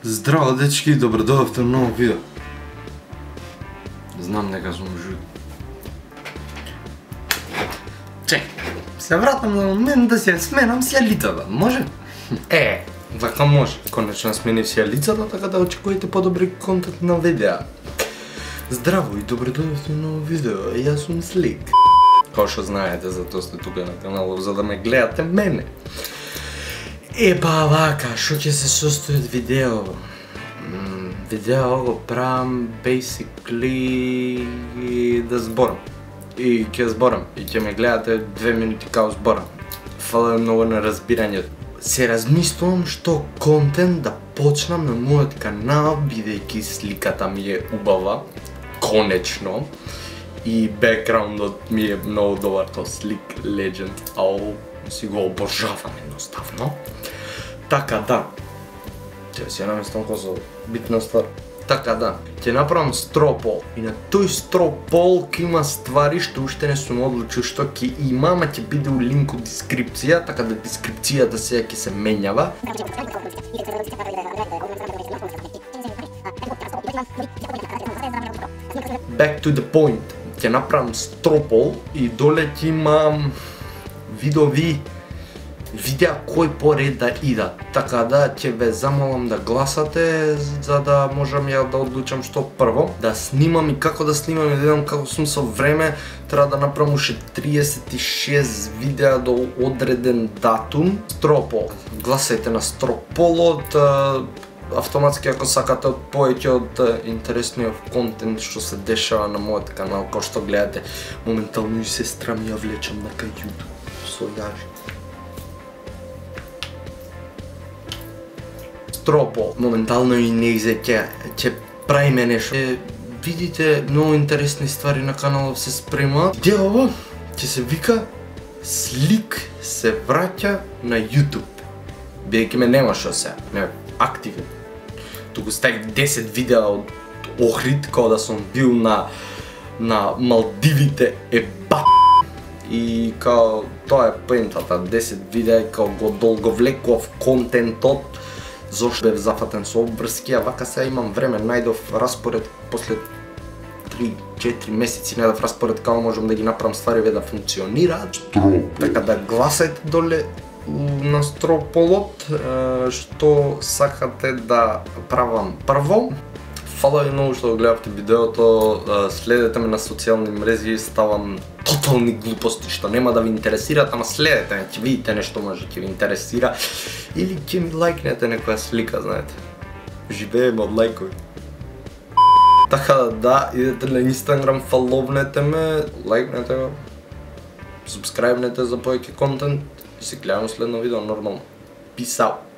Здраво дечки, добродојавте на ново видео. Знам дека сум жут. Чек, се вратам на момент да се сменам си лицата, може? Вака може. Конечно сменив си лицата, така да очекувате подобри контент на видеа. Здраво и добродојавте на ново видео, јас сум Слик. Као што знаете, затоа сте тука на каналот, за да ме гледате мене. Епа вака, што ќе се состои од видео? Видео го правам basically да зборам. И ќе зборам, и ќе ме гледате 2 минути као зборам. Фала многу на разбирањето. Се размислувам што контент да почнам на мојот канал, бидејќи сликата ми е убава, конечно. И бекграундот ми е многу добар, тоа Слик Legend, си го обожавам едноставно. Така да, ќе си ја наместам козо битна ствар. Така да, ќе направам стропол и на тој стропол ќе има ствари што уште не сум одлучил што ќе има, ама ќе биде у линк у дескрипција, така да дескрипцијата сега ќе се менјава. Back to the point. Ќе направам стропол и доле ќе имам видеа кој поред да идат. Така да ќе ве замолам да гласате за да можам ја да одлучам што прво. Да снимам и како да снимам и да видам како сум со време. Треба да направам уште 36 видеа до одреден датум. Стропол. Гласајте на строполот. Автоматски ако сакате од повеќе од интересниот контент што се дешава на мојот канал, кој што гледате, моментално и сестра ми ја влечам на кај YouTube со јажи. Стропол, моментално и неизе ќе правиме нешто. Видите, многу интересни ствари на каналот се спремаат. Видео ќе се вика Слик се враќа на YouTube. Бидејќи ме нема што се, не активен. Туку ставив 10 видеа од Охрид, као да сум бил на Малдивите, и као тоа е поентата, 10 видеа као го влекував контентот, зошто бев зафатен со обврски, а вака сега имам време, најдов распоред после 3-4 месеци, најдов распоред као можам да ги направам ствари да функционираат. Така да гласајте доле на строполот што сакате да правам прво. Фала ви многу што го гледавте видеото, следете ме на социјални мрежи, ставам тотални глупости што нема да ви интересираат, ама следете ме, ќе видите нешто може ќе ви интересира или ќе ми лајкнете некоја слика, знаете. Живееме од лајкови. Така да, идете на Инстаграм, фаловнете ме, лајкнете ме, субскрајбнете за повеќе контент и се гледаме следно видео нормално. Peace out!